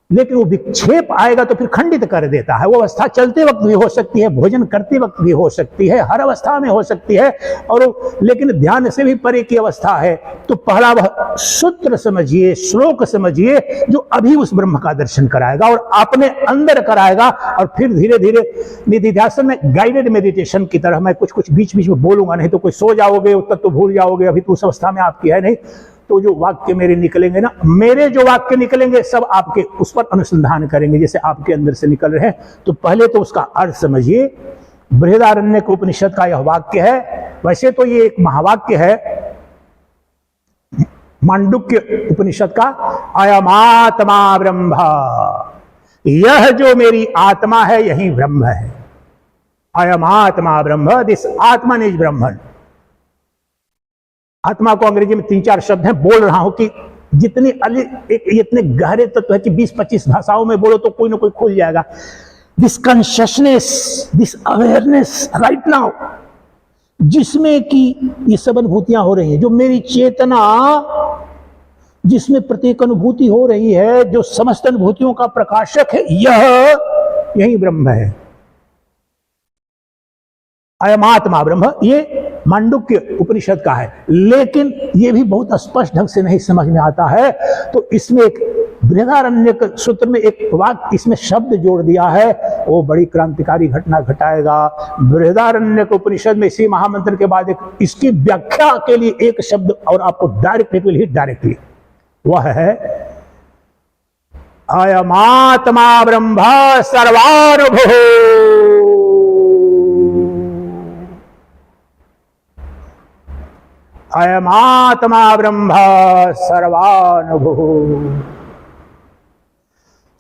Speaker 1: लेकिन वो विक्षेप आएगा तो फिर खंडित कर देता है। वो अवस्था चलते वक्त भी हो सकती है, भोजन करते वक्त भी हो सकती है, हर अवस्था में हो सकती है, और लेकिन ध्यान से भी परे की अवस्था है। तो पहला वह सूत्र समझिए, श्लोक समझिए, जो अभी उस ब्रह्म का दर्शन कराएगा और अपने अंदर कराएगा। और फिर धीरे धीरे निधिध्यासन में गाइडेड मेडिटेशन की तरह मैं कुछ कुछ बीच बीच में बोलूंगा, नहीं तो कोई सो जाओगे उत्तर तो भूल जाओगे, अभी तो उस अवस्था में आपकी है नहीं। तो जो वाक्य मेरे निकलेंगे ना, मेरे जो वाक्य निकलेंगे सब आपके उस पर अनुसंधान करेंगे जैसे आपके अंदर से निकल रहे हैं। तो पहले तो उसका अर्थ समझिए। बृहदारण्यक उपनिषद का यह वाक्य है। वैसे तो ये एक महावाक्य है मांडुक्य उपनिषद का, अयमात्मा ब्रह्म, यह जो मेरी आत्मा है यही ब्रह्म है। अयमात्मा ब्रह्म, दिस आत्मन इज ब्रह्मन। आत्मा को अंग्रेजी में 3-4 शब्द हैं, बोल रहा हूं कि जितनी इतने गहरे तत्व है कि 20-25 भाषाओं में बोलो तो कोई ना कोई खुल जाएगा। This consciousness, this awareness right now, जिसमें कि ये सब अनुभूतियां हो रही हैं, जो मेरी चेतना जिसमें प्रत्येक अनुभूति हो रही है, जो समस्त अनुभूतियों का प्रकाशक है, यही ब्रह्म है। अयमात्मा ब्रह्म, ये मांडुक्य उपनिषद का है, लेकिन ये भी बहुत स्पष्ट ढंग से नहीं समझ में आता है। तो इसमें एक बृहदारण्यक सूत्र में एक वाक्य, इसमें शब्द जोड़ दिया है, वो बड़ी क्रांतिकारी घटना घटाएगा। बृहदारण्यक उपनिषद में इसी महामंत्र के बाद एक इसकी व्याख्या के लिए एक शब्द और आपको डायरेक्टली वह है अयमात्मा ब्रह्म सर्वानुभूः। अयमात्मा ब्रह्म सर्वानुभूः,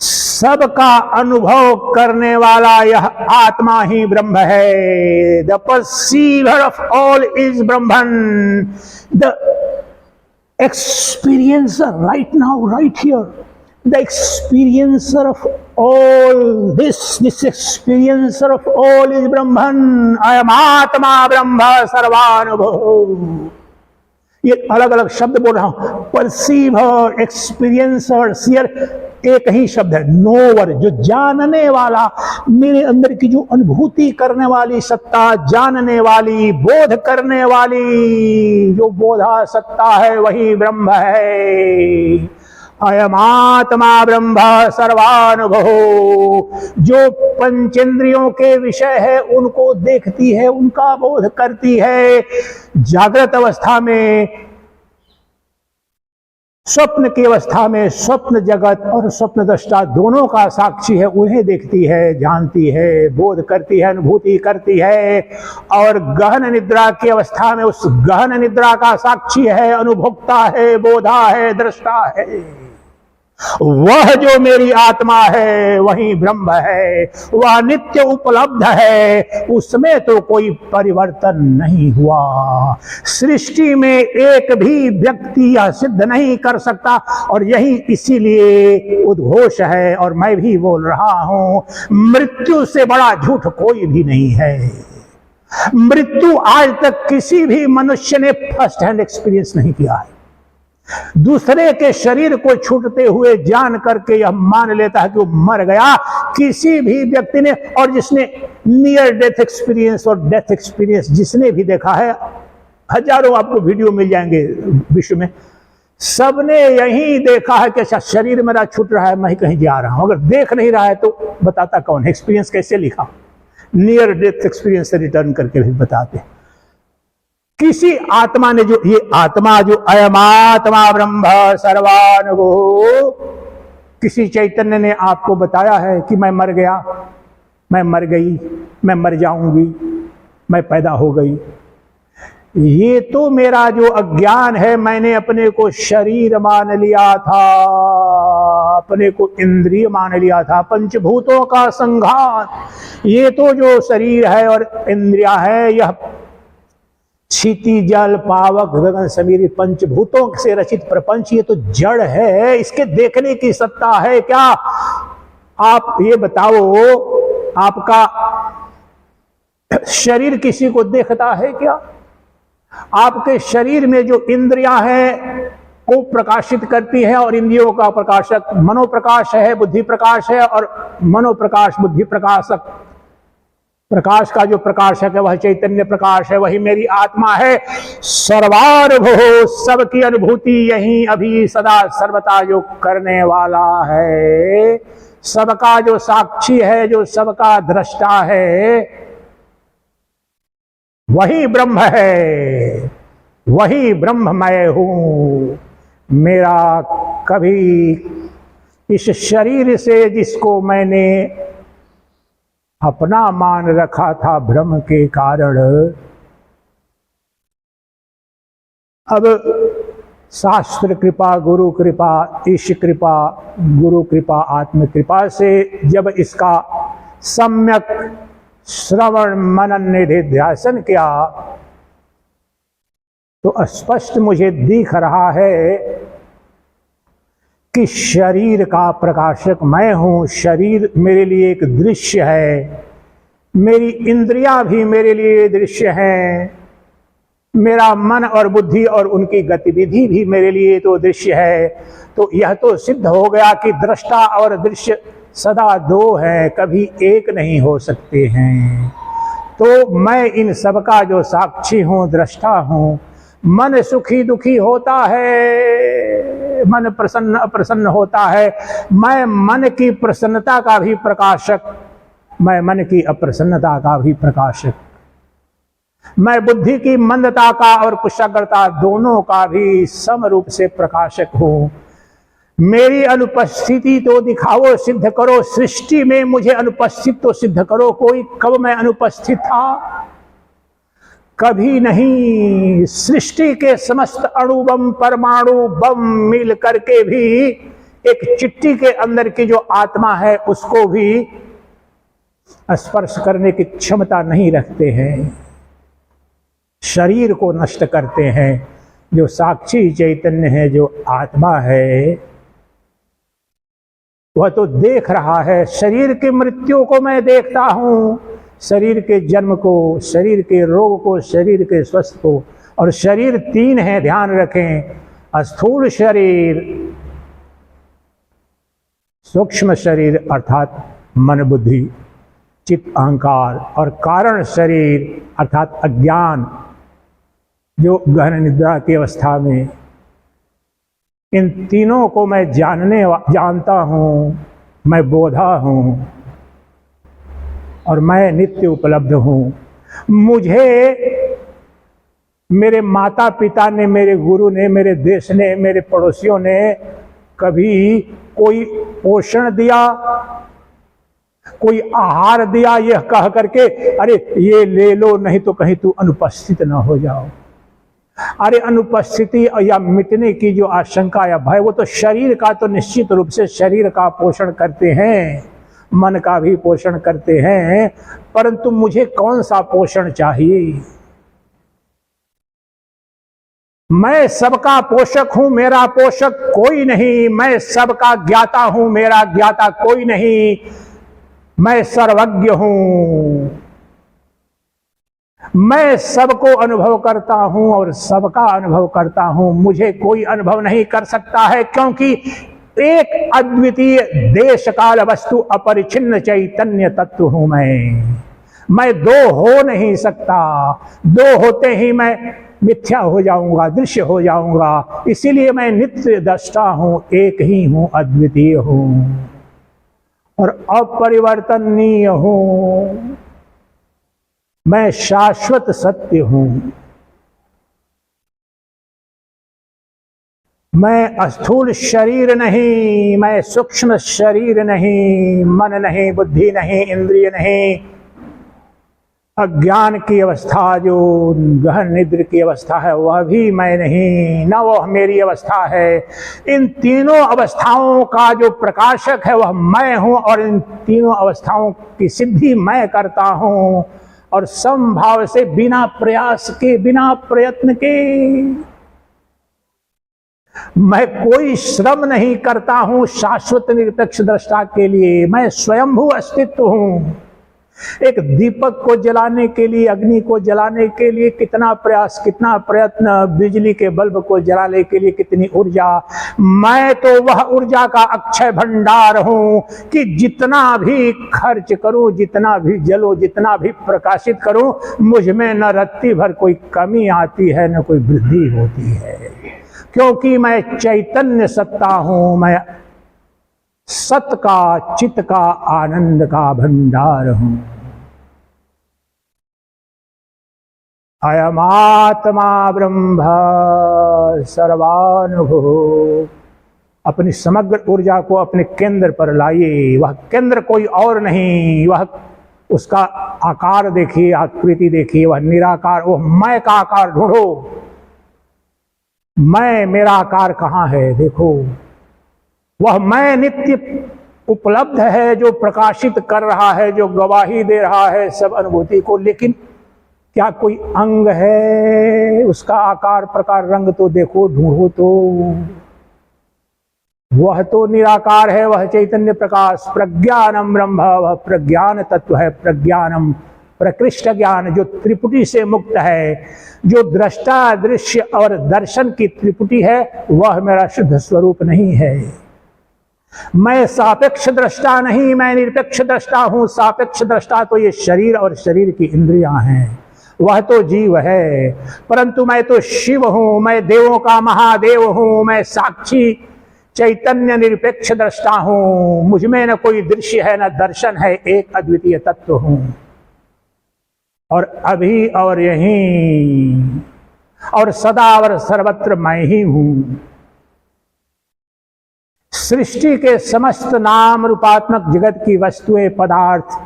Speaker 1: सबका अनुभव करने वाला यह आत्मा ही ब्रह्म है। The perceiver of all is Brahman, the experiencer right now right here, the experiencer of all this experiencer of all is Brahman. अयमात्मा ब्रह्म सर्वानुभूः। ये अलग अलग शब्द बोल रहा हूं, परसीवर, एक्सपीरियंसर, सियर एक ही शब्द है। नोवर, जो जानने वाला, मेरे अंदर की जो अनुभूति करने वाली सत्ता, जानने वाली, बोध करने वाली जो बोधा सत्ता है, वही ब्रह्म है। अयमात्मा ब्रह्म सर्वानुभूः, जो पंचेंद्रियों के विषय है उनको देखती है, उनका बोध करती है। जागृत अवस्था में, स्वप्न की अवस्था में स्वप्न जगत और स्वप्न दृष्टा दोनों का साक्षी है, उन्हें देखती है, जानती है, बोध करती है, अनुभूति करती है। और गहन निद्रा की अवस्था में उस गहन निद्रा का साक्षी है, अनुभोक्ता है, बोधा है, दृष्टा है। वह जो मेरी आत्मा है वही ब्रह्म है, वह नित्य उपलब्ध है, उसमें तो कोई परिवर्तन नहीं हुआ। सृष्टि में एक भी व्यक्ति यह सिद्ध नहीं कर सकता, और यही इसीलिए उद्घोष है और मैं भी बोल रहा हूं, मृत्यु से बड़ा झूठ कोई भी नहीं है। मृत्यु आज तक किसी भी मनुष्य ने फर्स्ट हैंड एक्सपीरियंस नहीं किया है। दूसरे के शरीर को छूटते हुए जान करके यह मान लेता है कि वो मर गया, किसी भी व्यक्ति ने, और जिसने नियर डेथ एक्सपीरियंस और डेथ एक्सपीरियंस जिसने भी देखा है, हजारों आपको वीडियो मिल जाएंगे विश्व में, सबने यही देखा है कि अच्छा शरीर मेरा छूट रहा है, मैं कहीं जा रहा हूं। अगर देख नहीं रहा है तो बताता कौन? एक्सपीरियंस कैसे लिखा? नियर डेथ एक्सपीरियंस से रिटर्न करके भी बताते। किसी आत्मा ने, जो ये आत्मा जो अयमात्मा ब्रह्म सर्वानुभूः, किसी चैतन्य ने आपको बताया है कि मैं मर गया, मैं मर गई, मैं मर जाऊंगी, मैं पैदा हो गई? ये तो मेरा जो अज्ञान है, मैंने अपने को शरीर मान लिया था, अपने को इंद्रिय मान लिया था, पंचभूतों का संघात। ये तो जो शरीर है और इंद्रिया है, यह क्षिति जल पावक गगन समीर पंचभूतों से रचित प्रपंच, ये तो जड़ है, इसके देखने की सत्ता है क्या? आप ये बताओ, आपका शरीर किसी को देखता है क्या? आपके शरीर में जो इंद्रियां हैं को प्रकाशित करती है, और इंद्रियों का प्रकाशक मनोप्रकाश है, बुद्धि प्रकाश है, और मनोप्रकाश बुद्धि प्रकाशक, प्रकाश का जो प्रकाशक है वह चैतन्य प्रकाश है, वही मेरी आत्मा है। सर्वानुभूः, सबकी अनुभूति यही अभी सदा सर्वता जो करने वाला है, सबका जो साक्षी है, जो सबका दृष्टा है, वही ब्रह्म है, वही ब्रह्म मैं हूं। मेरा कभी इस शरीर से, जिसको मैंने अपना मान रखा था भ्रम के कारण, अब शास्त्र कृपा, गुरु कृपा, ईश कृपा, गुरु कृपा, आत्म कृपा से जब इसका सम्यक श्रवण मनन निधिध्यासन किया, तो स्पष्ट मुझे दिख रहा है कि शरीर का प्रकाशक मैं हूँ। शरीर मेरे लिए एक दृश्य है, मेरी इंद्रियां भी मेरे लिए दृश्य हैं, मेरा मन और बुद्धि और उनकी गतिविधि भी मेरे लिए तो दृश्य है। तो यह तो सिद्ध हो गया कि दृष्टा और दृश्य सदा दो हैं, कभी एक नहीं हो सकते हैं। तो मैं इन सब का जो साक्षी हूँ, दृष्टा हूँ। मन सुखी दुखी होता है, मन प्रसन्न अप्रसन्न होता है, मैं मन की प्रसन्नता का भी प्रकाशक, मैं मन की अप्रसन्नता का भी प्रकाशक, मैं बुद्धि की मंदता का और कुशाग्रता दोनों का भी सम रूप से प्रकाशक हूं। मेरी अनुपस्थिति तो दिखाओ, सिद्ध करो, सृष्टि में मुझे अनुपस्थित तो सिद्ध करो। कोई कब मैं अनुपस्थित था? कभी नहीं। सृष्टि के समस्त अणु बम परमाणु बम मिल करके भी एक चिट्ठी के अंदर की जो आत्मा है उसको भी स्पर्श करने की क्षमता नहीं रखते हैं, शरीर को नष्ट करते हैं। जो साक्षी चैतन्य है, जो आत्मा है, वह तो देख रहा है। शरीर की मृत्यु को मैं देखता हूं, शरीर के जन्म को, शरीर के रोग को, शरीर के स्वस्थ को। और शरीर तीन है, ध्यान रखें। स्थूल शरीर, सूक्ष्म शरीर अर्थात मन बुद्धि चित्त अहंकार, और कारण शरीर अर्थात अज्ञान, जो गहन निद्रा की अवस्था में। इन तीनों को मैं जानता हूं, मैं बोधा हूं और मैं नित्य उपलब्ध हूं। मुझे मेरे माता पिता ने, मेरे गुरु ने, मेरे देश ने, मेरे पड़ोसियों ने कभी कोई पोषण दिया, कोई आहार दिया, यह कह करके अरे ये ले लो नहीं तो कहीं तू अनुपस्थित न हो जाओ। अरे अनुपस्थिति या मिटने की जो आशंका या भय, वो तो शरीर का तो निश्चित रूप से शरीर का पोषण करते हैं, मन का भी पोषण करते हैं, परंतु मुझे कौन सा पोषण चाहिए? मैं सबका पोषक हूं, मेरा पोषक कोई नहीं। मैं सबका ज्ञाता हूं, मेरा ज्ञाता कोई नहीं। मैं सर्वज्ञ हूं, मैं सबको अनुभव करता हूं और सबका अनुभव करता हूं। मुझे कोई अनुभव नहीं कर सकता है, क्योंकि एक अद्वितीय देश काल वस्तु अपरिछिन्न चैतन्य तत्व हूं मैं दो हो नहीं सकता। दो होते ही मैं मिथ्या हो जाऊंगा, दृश्य हो जाऊंगा। इसीलिए मैं नित्य दृष्टा हूं, एक ही हूं, अद्वितीय हूं और अपरिवर्तनीय हूं। मैं शाश्वत सत्य हूं। मैं स्थूल शरीर नहीं, मैं सूक्ष्म शरीर नहीं, मन नहीं, बुद्धि नहीं, इंद्रिय नहीं। अज्ञान की अवस्था, जो गहन निद्र की अवस्था है, वह भी मैं नहीं, न वह मेरी अवस्था है। इन तीनों अवस्थाओं का जो प्रकाशक है वह मैं हूं और इन तीनों अवस्थाओं की सिद्धि मैं करता हूं और समभाव से, बिना प्रयास के, बिना प्रयत्न के। मैं कोई श्रम नहीं करता हूं शाश्वत निरपेक्ष दृष्टा के लिए। मैं स्वयंभू अस्तित्व हूं। एक दीपक को जलाने के लिए, अग्नि को जलाने के लिए कितना प्रयास, कितना प्रयत्न, बिजली के बल्ब को जलाने के लिए कितनी ऊर्जा। मैं तो वह ऊर्जा का अक्षय भंडार हूं कि जितना भी खर्च करूं, जितना भी जलो, जितना भी प्रकाशित करूं, मुझ में न रत्ती भर कोई कमी आती है, न कोई वृद्धि होती है, क्योंकि मैं चैतन्य सत्ता हूं। मैं सत का, चित्त का, आनंद का भंडार हूं। अयमात्मा ब्रह्म सर्वानुभव। अपनी समग्र ऊर्जा को अपने केंद्र पर लाइए। वह केंद्र कोई और नहीं, वह उसका आकार देखिए, आकृति देखिए, वह निराकार, वह मैं का आकार ढूंढो। मैं, मेरा आकार कहाँ है? देखो, वह मैं नित्य उपलब्ध है, जो प्रकाशित कर रहा है, जो गवाही दे रहा है सब अनुभूति को। लेकिन क्या कोई अंग है? उसका आकार, प्रकार, रंग तो देखो, ढूंढो तो। वह तो निराकार है, वह चैतन्य प्रकाश, प्रज्ञानम ब्रह्म, वह प्रज्ञान तत्व है। प्रज्ञानम प्रकृष्ट ज्ञान, जो त्रिपुटी से मुक्त है, जो दृष्टा दृश्य और दर्शन की त्रिपुटी है, वह मेरा शुद्ध स्वरूप नहीं है। मैं सापेक्ष दृष्टा नहीं, मैं निरपेक्ष दृष्टा हूं। सापेक्ष दृष्टा तो ये शरीर और शरीर की इंद्रियां हैं, वह तो जीव है। परंतु मैं तो शिव हूं, मैं देवों का महादेव हूं, मैं साक्षी चैतन्य निरपेक्ष दृष्टा हूं। मुझ में न कोई दृश्य है न दर्शन है, एक अद्वितीय तत्व हूं। और अभी और यहीं और सदा और सर्वत्र मैं ही हूं। सृष्टि के समस्त नाम रूपात्मक जगत की वस्तुएं पदार्थ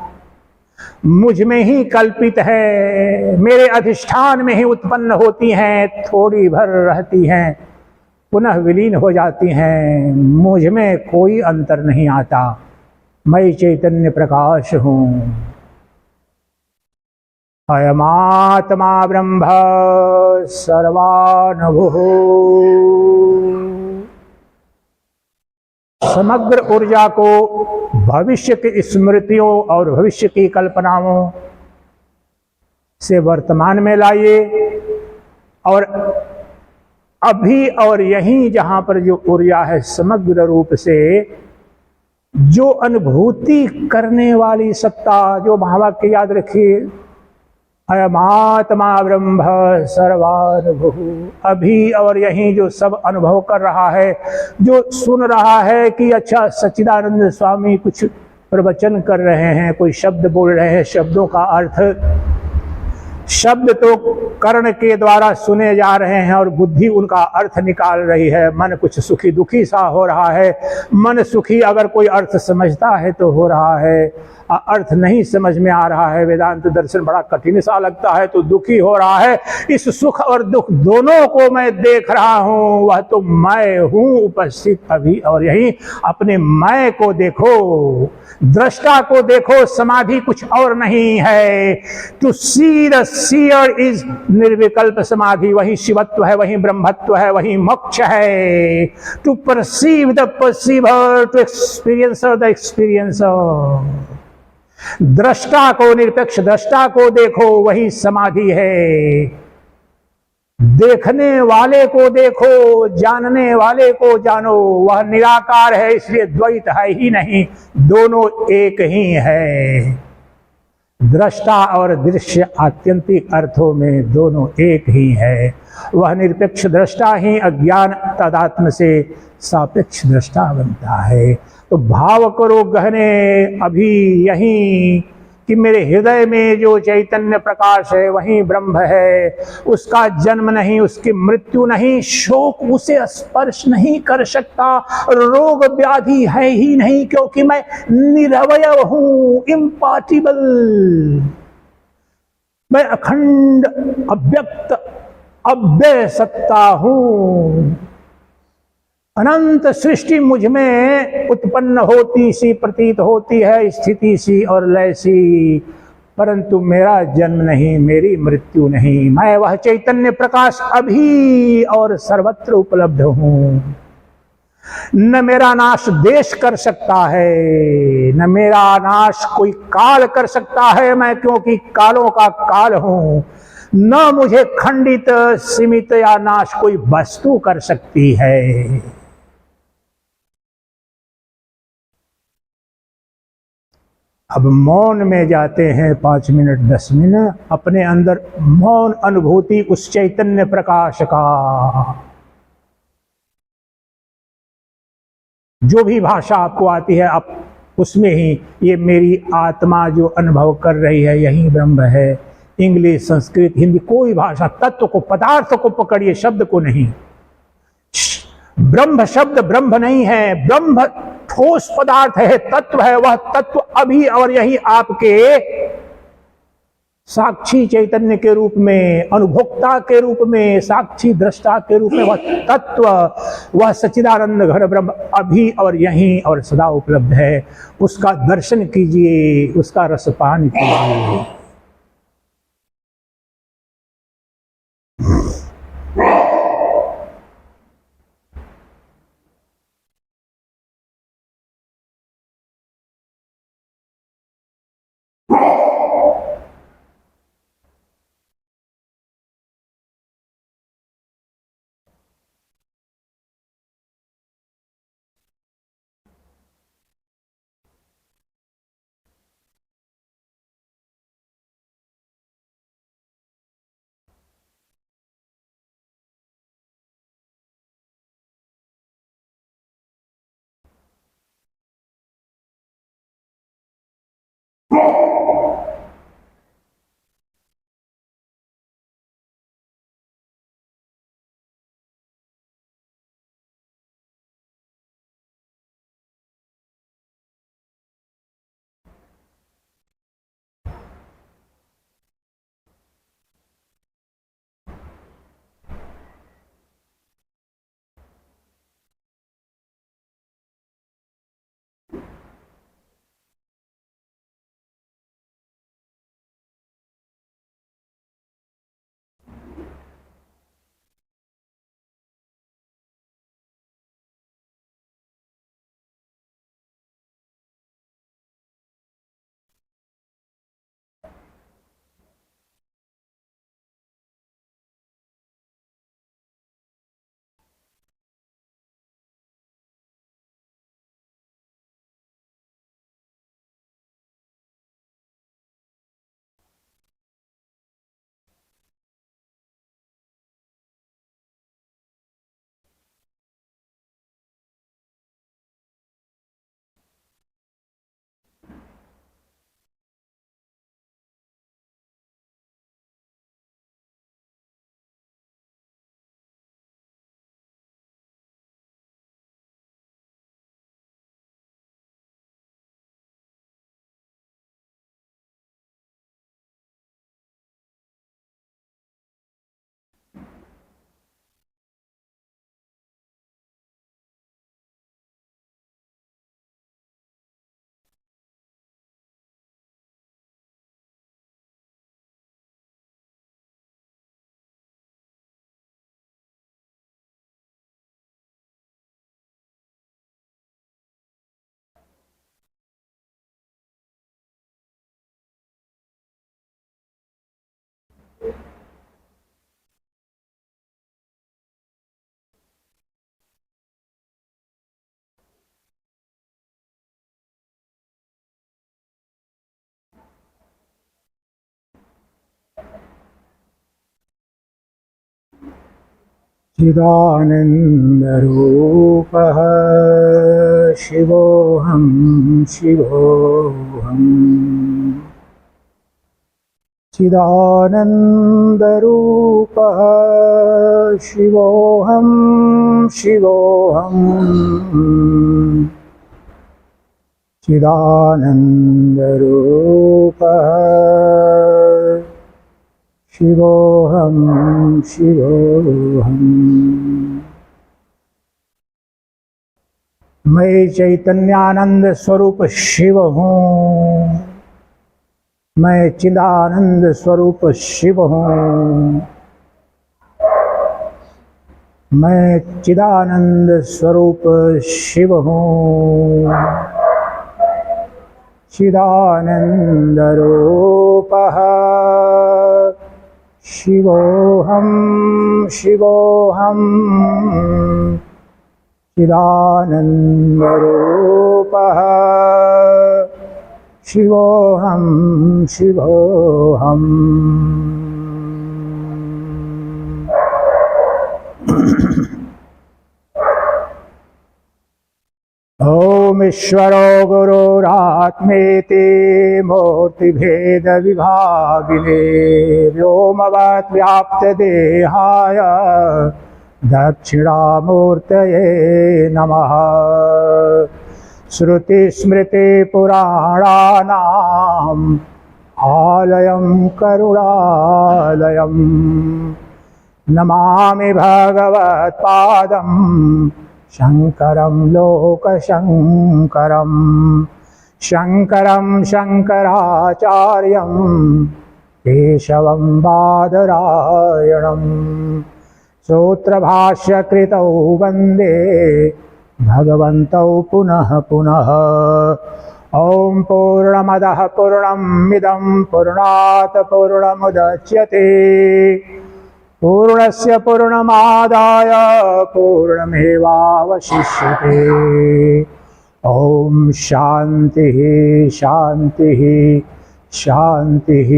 Speaker 1: मुझ में ही कल्पित है, मेरे अधिष्ठान में ही उत्पन्न होती हैं, थोड़ी भर रहती हैं, पुनः विलीन हो जाती हैं। मुझ में कोई अंतर नहीं आता, मैं चैतन्य प्रकाश हूं। अयमात्मा ब्रह्म सर्वानुभुः। समग्र ऊर्जा को भविष्य की स्मृतियों और भविष्य की कल्पनाओं से वर्तमान में लाइए, और अभी और यहीं जहां पर जो ऊर्जा है, समग्र रूप से जो अनुभूति करने वाली सत्ता, जो महावाक्य याद रखिए, अयमात्मा ब्रह्म सर्वानुभुः। अभी और यहीं जो सब अनुभव कर रहा है, जो सुन रहा है कि अच्छा सच्चिदानंद स्वामी कुछ प्रवचन कर रहे हैं, कोई शब्द बोल रहे हैं, शब्दों का अर्थ, शब्द तो कर्ण के द्वारा सुने जा रहे हैं और बुद्धि उनका अर्थ निकाल रही है। मन कुछ सुखी दुखी सा हो रहा है। मन सुखी अगर कोई अर्थ समझता है तो हो रहा है, अर्थ नहीं समझ में आ रहा है, वेदांत दर्शन बड़ा कठिन सा लगता है तो दुखी हो रहा है। इस सुख और दुख दोनों को मैं देख रहा हूं, वह तो मैं हूं उपस्थित अभी और यहीं। अपने मैं को देखो, दृष्टा को देखो, समाधि कुछ और नहीं है। To see the seer is निर्विकल्प समाधि, वही शिवत्व है, वही ब्रह्मत्व है, वही मोक्ष है। To perceive the perceiver, to experiencer the experiencer. दृष्टा को, निरपेक्ष दृष्टा को देखो, वही समाधि है। देखने वाले को देखो, जानने वाले को जानो, वह निराकार है, इसलिए द्वैत है ही नहीं, दोनों एक ही है। दृष्टा और दृश्य आत्यंतिक अर्थों में दोनों एक ही है। वह निरपेक्ष दृष्टा ही अज्ञान तदात्म से सापेक्ष दृष्टा बनता है। तो भाव करो गहने अभी यहीं कि मेरे हृदय में जो चैतन्य प्रकाश है वही ब्रह्म है। उसका जन्म नहीं, उसकी मृत्यु नहीं, शोक उसे स्पर्श नहीं कर सकता, रोग व्याधि है ही नहीं, क्योंकि मैं निरवयव हूं, इम्पार्टिबल। मैं अखंड अव्यक्त अव्यय सत्ता हूं। अनंत सृष्टि मुझ में उत्पन्न होती सी प्रतीत होती है, स्थिति सी और लय सी, परंतु मेरा जन्म नहीं, मेरी मृत्यु नहीं। मैं वह चैतन्य प्रकाश अभी और सर्वत्र उपलब्ध हूं। न मेरा नाश देश कर सकता है, न मेरा नाश कोई काल कर सकता है, मैं क्योंकि कालों का काल हूं। न मुझे खंडित, सीमित या नाश कोई वस्तु कर सकती है। अब मौन में जाते हैं 5 मिनट 10 मिनट, अपने अंदर मौन अनुभूति उस चैतन्य प्रकाश का। जो भी भाषा आपको आती है आप उसमें ही, ये मेरी आत्मा जो अनुभव कर रही है यही ब्रह्म है। इंग्लिश, संस्कृत, हिंदी, कोई भाषा, तत्व को, पदार्थ को पकड़िए, शब्द को नहीं। ब्रह्म शब्द ब्रह्म नहीं है, ब्रह्म ठोस पदार्थ है, तत्व है। वह तत्व अभी और यही आपके साक्षी चैतन्य के रूप में, अनुभोक्ता के रूप में, साक्षी दृष्टा के रूप में वह तत्व, वह सच्चिदानंद घन ब्रह्म अभी और यहीं और सदा उपलब्ध है। उसका दर्शन कीजिए, उसका रसपान कीजिए। चिदानन्दरूपः शिवोऽहं शिवोऽहम् चिदानन्दरूपः शिवोऽहं शिवोऽहम् चिदानन्दरूपः शिवोऽहं शिवोऽहम्। मैं चैतन्यानंद स्वरूप शिव हूँ, मैं चिदानंद स्वरूप शिव हूँ, मैं चिदानंद स्वरूप शिव हूँ। चिदानंद रूपः शिवोऽहं शिवोऽहम् चिदानन्दरूपः शिवोऽहं शिवोऽहम्। ॐ ईश्वरो गुरुरात्मेति मूर्तिभेद विभागिने व्योमवत् व्याप्तदेहाय दक्षिणामूर्तये नमः। श्रुतिस्मृतिपुराणानाम् आलयं करुणालयं नमामि भगवत्पादं शङ्करं लोकशङ्करं। शङ्करं शङ्कराचार्यं केशवं बादरायणम् सूत्रभाष्यकृतौ वन्दे भगवन्तौ पुनः पुनः। ॐ पूर्णमदः पूर्णमिदं पूर्णात् पूर्णमुदच्यते पूर्णस्य पूर्णमादाय पूर्णमेवावशिष्यते। ॐ शान्तिः शान्तिः शान्तिः।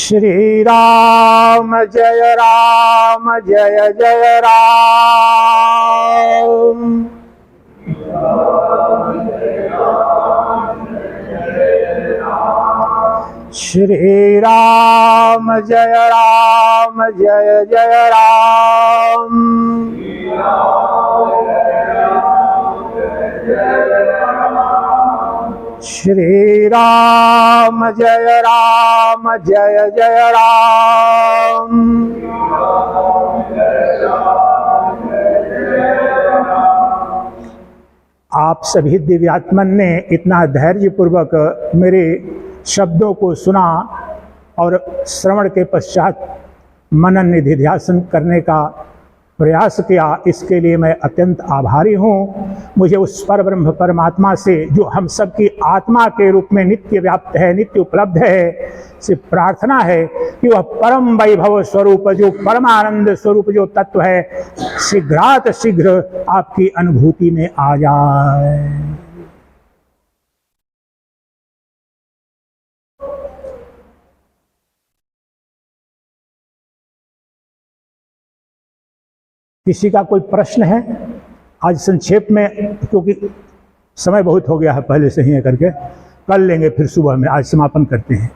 Speaker 1: श्री राम जय जय राम। श्री राम जय जय राम। श्री राम जय जय राम। आप सभी दिव्यात्मन ने इतना धैर्यपूर्वक मेरे शब्दों को सुना और श्रवण के पश्चात मनन निधिध्यासन करने का प्रयास किया, इसके लिए मैं अत्यंत आभारी हूँ। मुझे उस परब्रह्म परमात्मा से, जो हम सबकी आत्मा के रूप में नित्य व्याप्त है, नित्य उपलब्ध है, से प्रार्थना है कि वह परम वैभव स्वरूप, जो परमानंद स्वरूप जो तत्व है, शीघ्रात शीघ्र आपकी अनुभूति में आ जाए। किसी का कोई प्रश्न है? आज संक्षेप में, क्योंकि समय बहुत हो गया है पहले से ही करके, कल लेंगे फिर सुबह में, आज समापन करते हैं।